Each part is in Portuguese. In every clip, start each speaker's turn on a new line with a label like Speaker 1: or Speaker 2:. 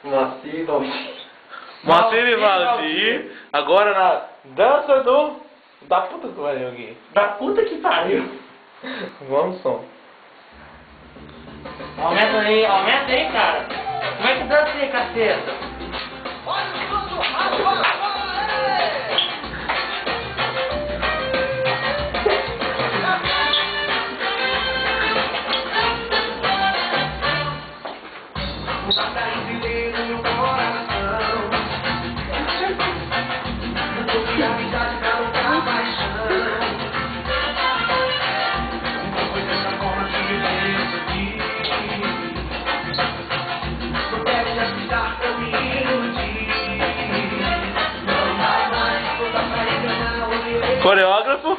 Speaker 1: Moacir Valdir.
Speaker 2: Moacir e Valdir. Agora na dança do... Da puta que pariu aqui.
Speaker 1: Da puta que pariu.
Speaker 2: Vamos, som.
Speaker 1: Aumenta aí, cara. Como é que dança aí, caceta?
Speaker 2: Coreógrafo.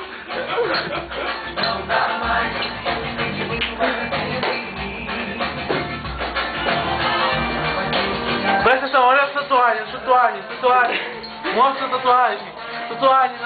Speaker 2: Presta atenção, olha a tatuagem. Mostra a tatuagem. Tatuagem.